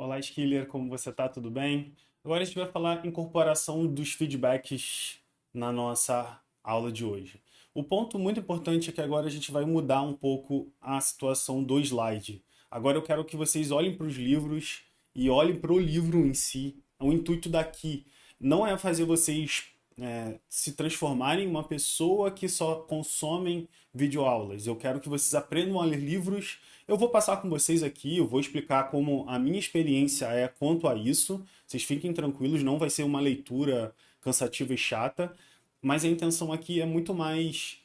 Olá, Skiller, como você tá? Tudo bem? Agora a gente vai falar incorporação dos feedbacks na nossa aula de hoje. O ponto muito importante é que agora a gente vai mudar um pouco a situação do slide. Agora eu quero que vocês olhem para os livros e olhem para o livro em si. O intuito daqui não é fazer vocês se transformarem em uma pessoa que só consomem videoaulas. Eu quero que vocês aprendam a ler livros. Eu vou passar com vocês aqui, eu vou explicar como a minha experiência é quanto a isso. Vocês fiquem tranquilos, não vai ser uma leitura cansativa e chata, mas a intenção aqui é muito mais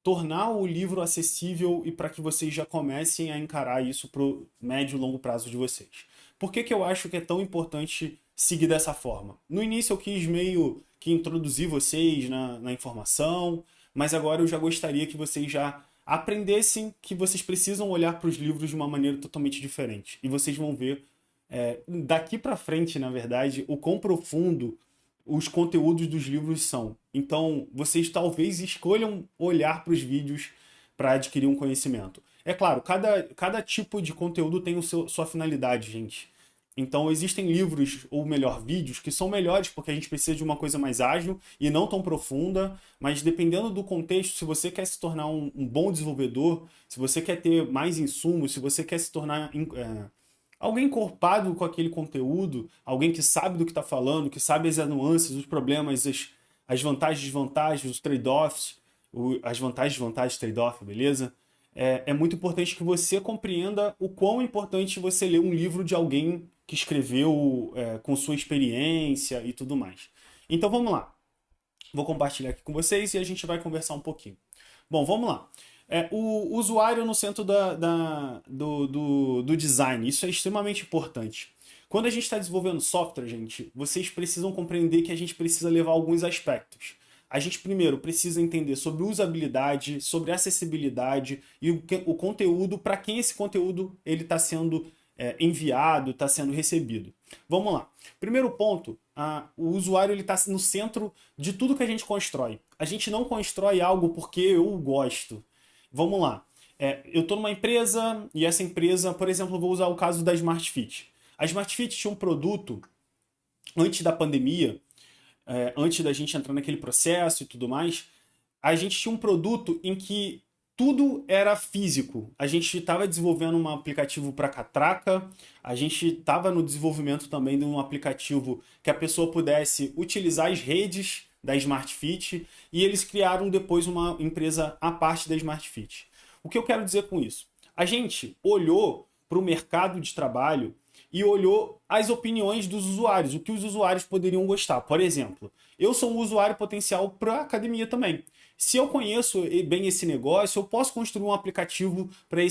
tornar o livro acessível e para que vocês já comecem a encarar isso para o médio e longo prazo de vocês. Por que que eu acho que é tão importante seguir dessa forma? No início eu quis meio que introduzir vocês na informação, mas agora eu já gostaria que vocês já aprendessem que vocês precisam olhar para os livros de uma maneira totalmente diferente. E vocês vão ver daqui para frente, na verdade, o quão profundo os conteúdos dos livros são. Então, vocês talvez escolham olhar para os vídeos para adquirir um conhecimento. É claro, cada tipo de conteúdo tem sua finalidade, gente. Então, existem livros, ou melhor, vídeos, que são melhores porque a gente precisa de uma coisa mais ágil e não tão profunda, mas dependendo do contexto, se você quer se tornar um bom desenvolvedor, se você quer ter mais insumos, se você quer se tornar alguém encorpado com aquele conteúdo, alguém que sabe do que está falando, que sabe as nuances, os problemas, as vantagens e desvantagens, os trade-offs, as vantagens e desvantagens, trade-off, beleza? É muito importante que você compreenda o quão importante você ler um livro de alguém que escreveu com sua experiência e tudo mais. Então vamos lá. Vou compartilhar aqui com vocês e a gente vai conversar um pouquinho. Bom, vamos lá. O usuário no centro do design, isso é extremamente importante. Quando a gente está desenvolvendo software, gente, vocês precisam compreender que a gente precisa levar alguns aspectos. A gente primeiro precisa entender sobre usabilidade, sobre acessibilidade e o conteúdo, para quem esse conteúdo ele está sendo enviado, está sendo recebido. Vamos lá. Primeiro ponto, o usuário está no centro de tudo que a gente constrói. A gente não constrói algo porque eu gosto. Vamos lá. Eu estou numa empresa e essa empresa, por exemplo, eu vou usar o caso da Smart Fit. A Smart Fit tinha um produto antes da pandemia, antes da gente entrar naquele processo e tudo mais, a gente tinha um produto em que tudo era físico. A gente estava desenvolvendo um aplicativo para catraca, a gente estava no desenvolvimento também de um aplicativo que a pessoa pudesse utilizar as redes da Smart Fit e eles criaram depois uma empresa à parte da Smart Fit. O que eu quero dizer com isso? A gente olhou para o mercado de trabalho e olhou as opiniões dos usuários, o que os usuários poderiam gostar. Por exemplo, eu sou um usuário potencial para a academia também. Se eu conheço bem esse negócio, eu posso construir um aplicativo para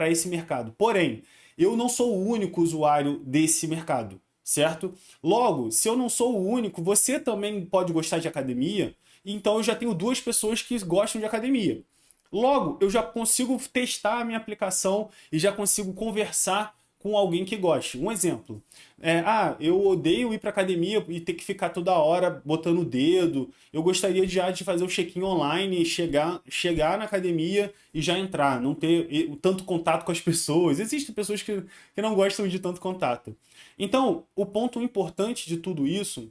esse mercado. Porém, eu não sou o único usuário desse mercado, certo? Logo, se eu não sou o único, você também pode gostar de academia, então eu já tenho duas pessoas que gostam de academia. Logo, eu já consigo testar a minha aplicação e já consigo conversar com alguém que goste. Um exemplo. Eu odeio ir para academia e ter que ficar toda hora botando o dedo. Eu gostaria já de fazer o check-in online, chegar na academia e já entrar, não ter tanto contato com as pessoas. Existem pessoas que não gostam de tanto contato. Então, o ponto importante de tudo isso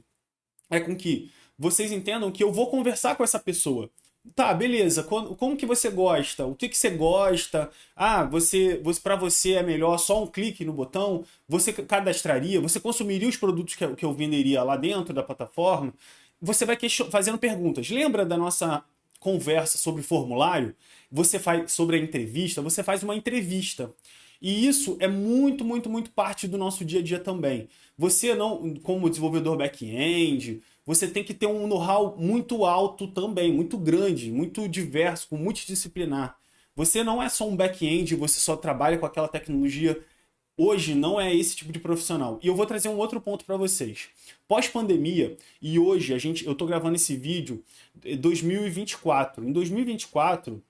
é com que vocês entendam que eu vou conversar com essa pessoa. Tá, beleza. Como que você gosta? O que que você gosta? Para você é melhor só um clique no botão? Você cadastraria? Você consumiria os produtos que eu venderia lá dentro da plataforma? Você vai fazendo perguntas. Lembra da nossa conversa sobre formulário? Você faz sobre a entrevista? Você faz uma entrevista. E isso é muito, muito, muito parte do nosso dia a dia também. Você não, como desenvolvedor back-end, você tem que ter um know-how muito alto também, muito grande, muito diverso, com multidisciplinar. Você não é só um back-end, você só trabalha com aquela tecnologia. Hoje não é esse tipo de profissional. E eu vou trazer um outro ponto para vocês. Pós-pandemia, e hoje eu estou gravando esse vídeo em 2024. Em 2024,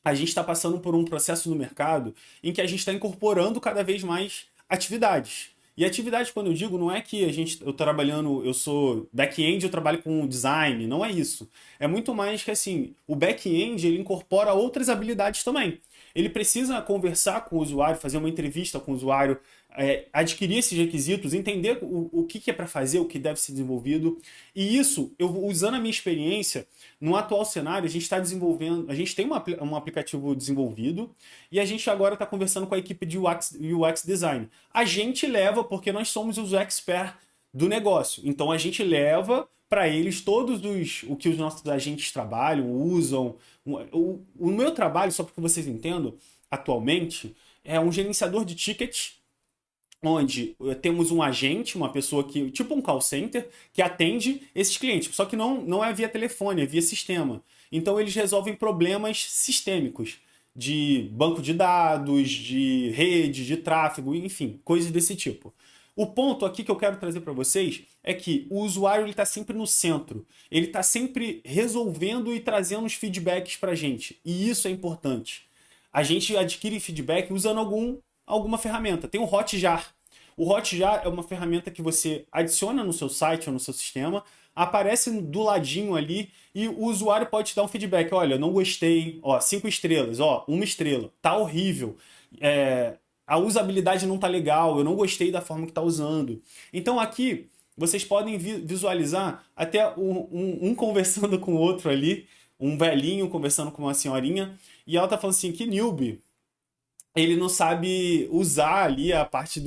a gente está passando por um processo no mercado em que a gente está incorporando cada vez mais atividades. E atividade, quando eu digo, não é que eu sou back-end, eu trabalho com design, não é isso. É muito mais que assim, o back-end ele incorpora outras habilidades também. ele precisa conversar com o usuário, fazer uma entrevista com o usuário, adquirir esses requisitos, entender o que é para fazer, o que deve ser desenvolvido. E isso, eu usando a minha experiência, no atual cenário, a gente está desenvolvendo, a gente tem um aplicativo desenvolvido e a gente agora está conversando com a equipe de UX Design. A gente leva, porque nós somos os experts do negócio. Então a gente leva para eles o que os nossos agentes trabalham, usam. O meu trabalho, só para que vocês entendam, atualmente, é um gerenciador de tickets, onde temos um agente, uma pessoa que, tipo um call center, que atende esses clientes. Só que não é via telefone, é via sistema. Então eles resolvem problemas sistêmicos de banco de dados, de rede, de tráfego, enfim, coisas desse tipo. O ponto aqui que eu quero trazer para vocês é que o usuário está sempre no centro. Ele está sempre resolvendo e trazendo os feedbacks para a gente. E isso é importante. A gente adquire feedback usando alguma ferramenta. Tem o Hotjar. O Hotjar é uma ferramenta que você adiciona no seu site ou no seu sistema, aparece do ladinho ali e o usuário pode te dar um feedback. Olha, não gostei, 5 estrelas, 1 estrela, tá horrível. A usabilidade não tá legal, eu não gostei da forma que tá usando. Então aqui vocês podem visualizar até um conversando com o outro ali, um velhinho conversando com uma senhorinha, e ela tá falando assim, que newbie, ele não sabe usar ali a parte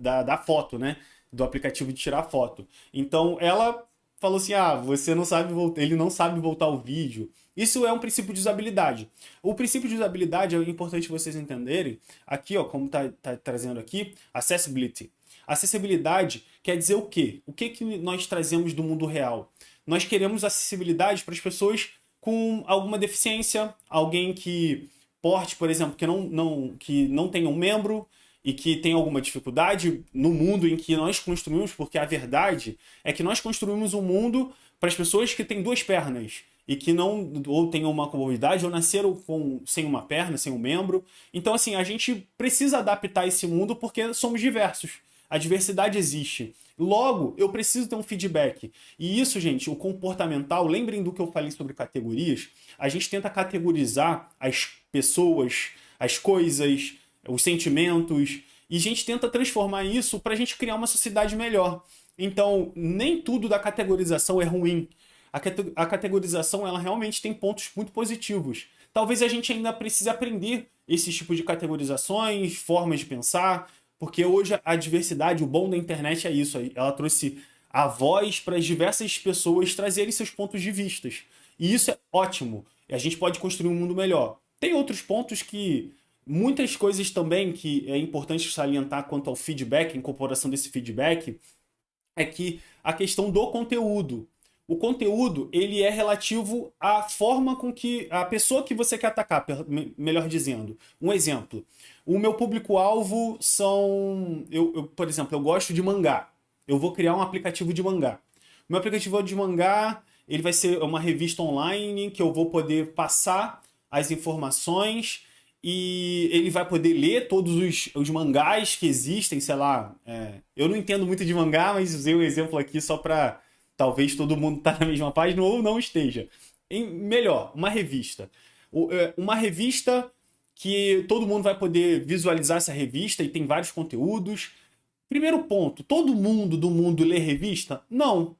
da foto, né? Do aplicativo de tirar foto. Então ela falou assim, você não sabe voltar, ele não sabe voltar o vídeo. Isso é um princípio de usabilidade. O princípio de usabilidade é importante vocês entenderem. Aqui, como tá trazendo aqui, accessibility. Acessibilidade quer dizer o quê? O que nós trazemos do mundo real? Nós queremos acessibilidade para as pessoas com alguma deficiência, alguém que porte, por exemplo, que não tenha um membro e que tem alguma dificuldade no mundo em que nós construímos, porque a verdade é que nós construímos um mundo para as pessoas que têm 2 pernas e que não ou tenham uma comorbidade ou nasceram sem uma perna, sem um membro. Então, assim, a gente precisa adaptar esse mundo porque somos diversos. A diversidade existe. Logo, eu preciso ter um feedback. E isso, gente, o comportamental, lembrem do que eu falei sobre categorias, a gente tenta categorizar as pessoas, as coisas, os sentimentos, e a gente tenta transformar isso para a gente criar uma sociedade melhor. Então, nem tudo da categorização é ruim. A categorização, ela realmente tem pontos muito positivos. Talvez a gente ainda precise aprender esses tipos de categorizações, formas de pensar, porque hoje a diversidade, o bom da internet é isso. Ela trouxe a voz para as diversas pessoas trazerem seus pontos de vista. E isso é ótimo. A gente pode construir um mundo melhor. Tem outros pontos que... Muitas coisas também que é importante salientar quanto ao feedback, incorporação desse feedback, é que a questão do conteúdo. O conteúdo, ele é relativo à forma com que a pessoa que você quer atacar, melhor dizendo. Um exemplo. O meu público-alvo são... por exemplo, eu gosto de mangá. Eu vou criar um aplicativo de mangá. O meu aplicativo de mangá, ele vai ser uma revista online que eu vou poder passar as informações e ele vai poder ler todos os mangás que existem, sei lá. Eu não entendo muito de mangá, mas usei um exemplo aqui só para talvez todo mundo tá na mesma página ou não esteja. Melhor, uma revista. Uma revista que todo mundo vai poder visualizar essa revista e tem vários conteúdos. Primeiro ponto, todo mundo do mundo lê revista? Não.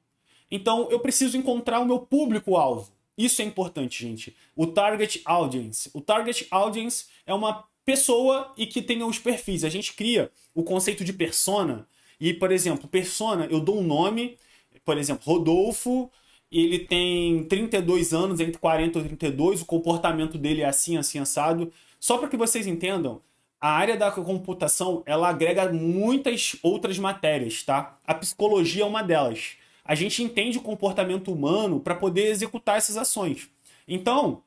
Então eu preciso encontrar o meu público-alvo. Isso é importante, gente. O Target Audience. O Target Audience é uma pessoa e que tenha os perfis. A gente cria o conceito de persona. E, por exemplo, persona, eu dou um nome, por exemplo, Rodolfo, ele tem 32 anos, entre 40 e 32, o comportamento dele é assim, assim, assado. Só para que vocês entendam, a área da computação, ela agrega muitas outras matérias, tá? A psicologia é uma delas. A gente entende o comportamento humano para poder executar essas ações. Então,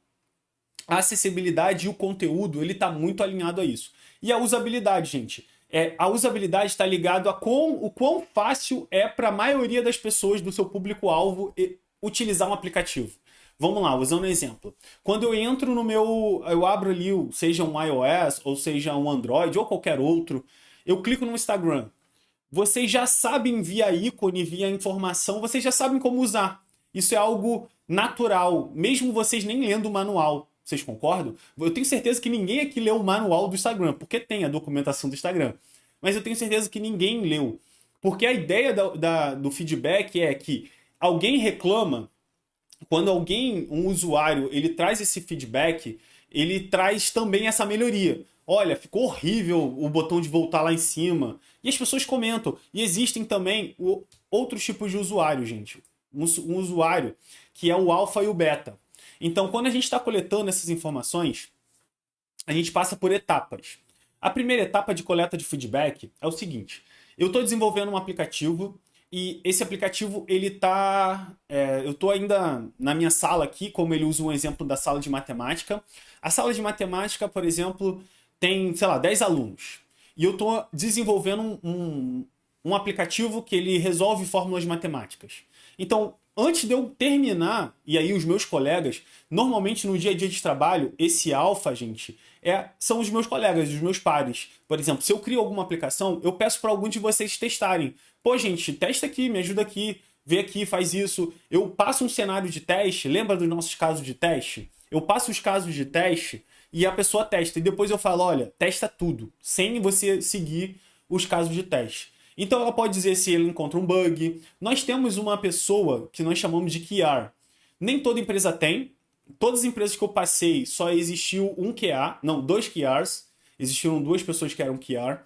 a acessibilidade e o conteúdo, ele está muito alinhado a isso. E a usabilidade, gente. A usabilidade está ligado a o quão fácil é para a maioria das pessoas do seu público-alvo utilizar um aplicativo. Vamos lá, usando um exemplo. Quando eu entro no eu abro ali, seja um iOS, ou seja um Android, ou qualquer outro, eu clico no Instagram. Vocês já sabem via ícone, via informação, vocês já sabem como usar. Isso é algo natural, mesmo vocês nem lendo o manual. Vocês concordam? Eu tenho certeza que ninguém aqui leu o manual do Instagram, porque tem a documentação do Instagram. Mas eu tenho certeza que ninguém leu. Porque a ideia do feedback é que alguém reclama, quando um usuário, ele traz esse feedback, ele traz também essa melhoria. Olha, ficou horrível o botão de voltar lá em cima. E as pessoas comentam. E existem também outros tipos de usuário, gente. Um usuário que é o alfa e o beta. Então, quando a gente está coletando essas informações, a gente passa por etapas. A primeira etapa de coleta de feedback é o seguinte: eu estou desenvolvendo um aplicativo e esse aplicativo, ele tá... eu estou ainda na minha sala aqui, como ele usa um exemplo da sala de matemática. A sala de matemática, por exemplo, tem, sei lá, 10 alunos. E eu estou desenvolvendo um aplicativo que ele resolve fórmulas matemáticas. Então, antes de eu terminar, e aí os meus colegas, normalmente no dia a dia de trabalho, esse alfa, gente, são os meus colegas, os meus pares. Por exemplo, se eu crio alguma aplicação, eu peço para algum de vocês testarem. Pô, gente, testa aqui, me ajuda aqui, vê aqui, faz isso. Eu passo um cenário de teste, lembra dos nossos casos de teste? Eu passo os casos de teste e a pessoa testa. E depois eu falo, olha, testa tudo, sem você seguir os casos de teste. Então ela pode dizer se ele encontra um bug. Nós temos uma pessoa que nós chamamos de QA. Nem toda empresa tem. Todas as empresas que eu passei só existiu um QA, não, 2 QAs. Existiram 2 pessoas que eram QA.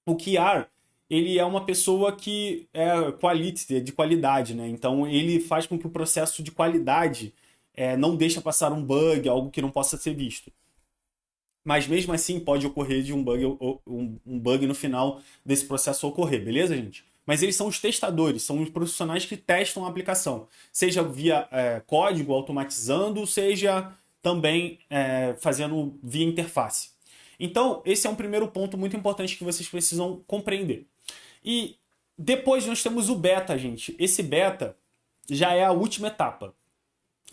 O QA, ele é uma pessoa que é quality, de qualidade, né? Então ele faz com que o processo de qualidade não deixe passar um bug, algo que não possa ser visto. Mas mesmo assim pode ocorrer de um bug no final desse processo ocorrer, beleza, gente? Mas eles são os testadores, são os profissionais que testam a aplicação, seja via código automatizando, seja também fazendo via interface. Então, esse é um primeiro ponto muito importante que vocês precisam compreender. E depois nós temos o beta, gente. Esse beta já é a última etapa.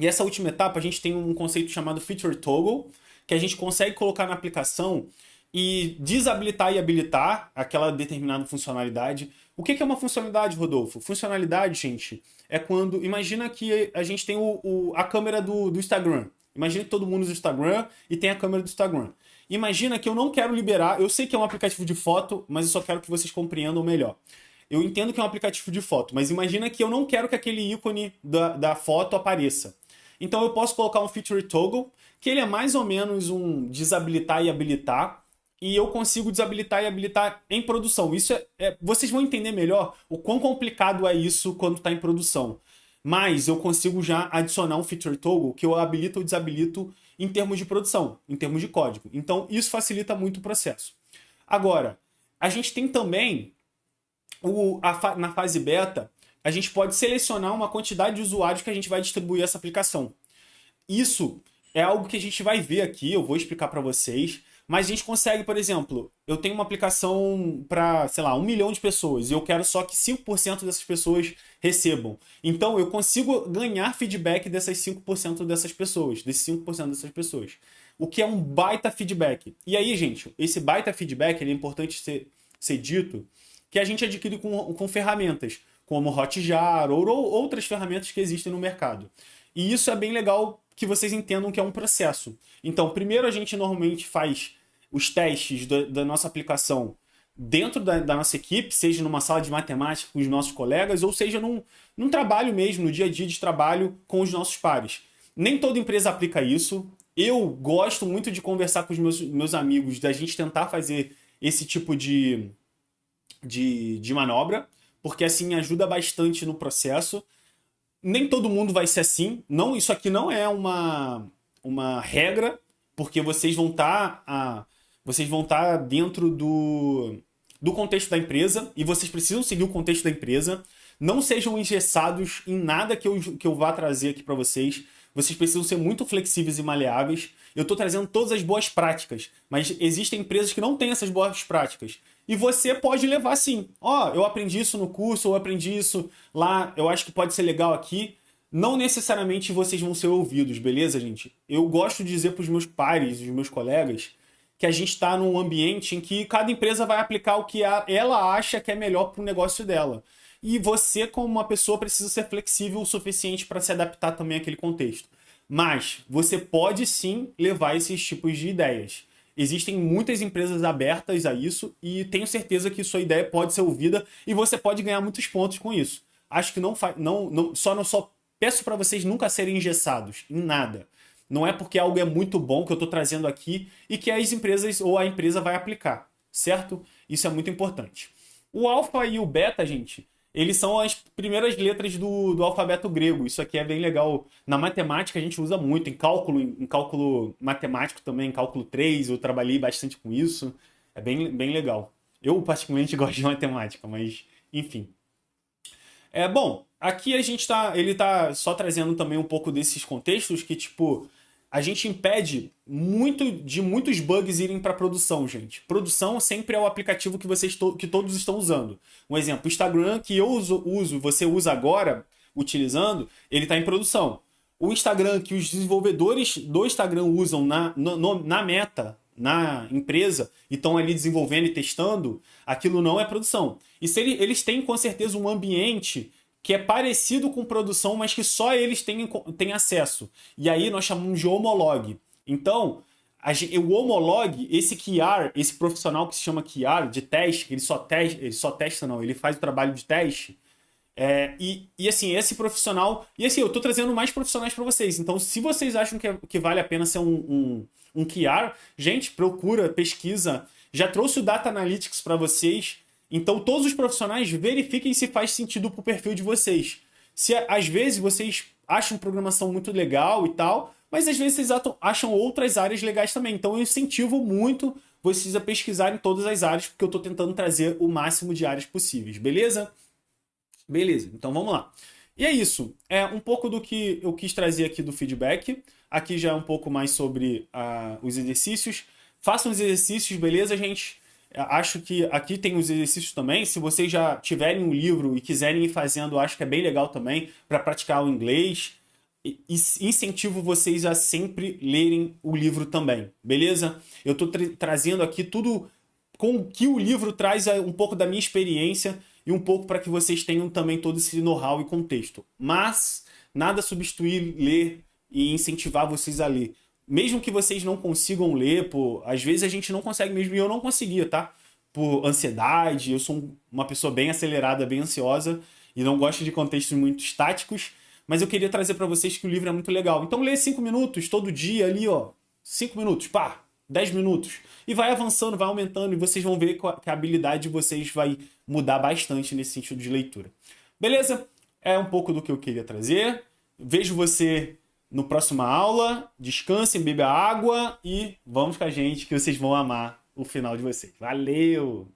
E essa última etapa a gente tem um conceito chamado Feature Toggle, que a gente consegue colocar na aplicação e desabilitar e habilitar aquela determinada funcionalidade. O que é uma funcionalidade, Rodolfo? Funcionalidade, gente, é quando... Imagina que a gente tem a câmera do Instagram. Imagina que todo mundo usa o Instagram e tem a câmera do Instagram. Imagina que eu não quero liberar... Eu sei que é um aplicativo de foto, mas eu só quero que vocês compreendam melhor. Eu entendo que é um aplicativo de foto, mas imagina que eu não quero que aquele ícone da foto apareça. Então eu posso colocar um Feature Toggle, que ele é mais ou menos um desabilitar e habilitar, e eu consigo desabilitar e habilitar em produção. Isso vocês vão entender melhor o quão complicado é isso quando está em produção. Mas eu consigo já adicionar um Feature Toggle que eu habilito ou desabilito em termos de produção, em termos de código. Então isso facilita muito o processo. Agora, a gente tem também, na fase beta, a gente pode selecionar uma quantidade de usuários que a gente vai distribuir essa aplicação. Isso é algo que a gente vai ver aqui, eu vou explicar para vocês, mas a gente consegue, por exemplo, eu tenho uma aplicação para, sei lá, 1 milhão de pessoas e eu quero só que 5% dessas pessoas recebam. Então eu consigo ganhar feedback dessas 5% dessas pessoas, desses 5% dessas pessoas. O que é um baita feedback. E aí, gente, esse baita feedback, ele é importante ser dito, que a gente adquire com ferramentas, como Hotjar ou outras ferramentas que existem no mercado. E isso é bem legal que vocês entendam que é um processo. Então, primeiro a gente normalmente faz os testes da nossa aplicação dentro da nossa equipe, seja numa sala de matemática com os nossos colegas, ou seja num trabalho mesmo, no dia a dia de trabalho com os nossos pares. Nem toda empresa aplica isso. Eu gosto muito de conversar com os meus amigos, da gente tentar fazer esse tipo de manobra, porque assim ajuda bastante no processo. Nem todo mundo vai ser assim. Não, isso aqui não é uma regra, porque vocês vão estar dentro do contexto da empresa e vocês precisam seguir o contexto da empresa. Não sejam engessados em nada que eu vá trazer aqui para vocês. Vocês precisam ser muito flexíveis e maleáveis. Eu estou trazendo todas as boas práticas, mas existem empresas que não têm essas boas práticas. E você pode levar sim. Eu aprendi isso no curso, ou aprendi isso lá, eu acho que pode ser legal aqui. Não necessariamente vocês vão ser ouvidos, beleza, gente? Eu gosto de dizer para os meus pares, os meus colegas, que a gente está num ambiente em que cada empresa vai aplicar o que ela acha que é melhor para o negócio dela. E você, como uma pessoa, precisa ser flexível o suficiente para se adaptar também àquele contexto. Mas você pode sim levar esses tipos de ideias. Existem muitas empresas abertas a isso e tenho certeza que sua ideia pode ser ouvida e você pode ganhar muitos pontos com isso. Acho que só peço para vocês nunca serem engessados em nada. Não é porque algo é muito bom que eu estou trazendo aqui e que as empresas ou a empresa vai aplicar, certo? Isso é muito importante. O alfa e o beta, gente, eles são as primeiras letras do alfabeto grego. Isso aqui é bem legal. Na matemática a gente usa muito, em cálculo matemático também, em cálculo 3, eu trabalhei bastante com isso. É bem legal. Eu particularmente gosto de matemática, mas enfim. Bom, aqui ele tá só trazendo também um pouco desses contextos que, tipo, a gente impede muitos bugs irem para produção, gente. Produção sempre é o aplicativo que todos estão usando. Um exemplo, o Instagram que eu uso, você usa agora, utilizando, ele está em produção. O Instagram que os desenvolvedores do Instagram usam na Meta, na empresa, e estão ali desenvolvendo e testando, aquilo não é produção. E se eles têm com certeza um ambiente que é parecido com produção, mas que só eles têm acesso. E aí nós chamamos de homolog. Então, o homolog, esse QR, esse profissional que se chama QR, de teste, que ele só testa não, ele faz o trabalho de teste. E assim, esse profissional... E assim, eu tô trazendo mais profissionais para vocês. Então, se vocês acham que vale a pena ser um QR, gente, procura, pesquisa. Já trouxe o Data Analytics para vocês. Então, todos os profissionais verifiquem se faz sentido pro perfil de vocês. Se às vezes vocês acham programação muito legal e tal, mas às vezes vocês acham outras áreas legais também. Então, eu incentivo muito vocês a pesquisar em todas as áreas, porque eu estou tentando trazer o máximo de áreas possíveis, beleza? Beleza, então vamos lá. E é isso. É um pouco do que eu quis trazer aqui do feedback. Aqui já é um pouco mais sobre os exercícios. Façam os exercícios, beleza, gente? Acho que aqui tem os exercícios também. Se vocês já tiverem um livro e quiserem ir fazendo, acho que é bem legal também para praticar o inglês. E incentivo vocês a sempre lerem o livro também, beleza? Eu estou trazendo aqui tudo com o que o livro traz, um pouco da minha experiência e um pouco para que vocês tenham também todo esse know-how e contexto. Mas nada substituir ler e incentivar vocês a ler. Mesmo que vocês não consigam ler, às vezes a gente não consegue mesmo, e eu não conseguia, tá? Por ansiedade, eu sou uma pessoa bem acelerada, bem ansiosa, e não gosto de contextos muito estáticos, mas eu queria trazer para vocês que o livro é muito legal. Então lê 5 minutos todo dia ali, ó. 5 minutos, 10 minutos. E vai avançando, vai aumentando, e vocês vão ver que a habilidade de vocês vai mudar bastante nesse sentido de leitura. Beleza? É um pouco do que eu queria trazer. Vejo você no próxima aula. Descansem, bebam água e vamos com a gente que vocês vão amar o final de vocês. Valeu!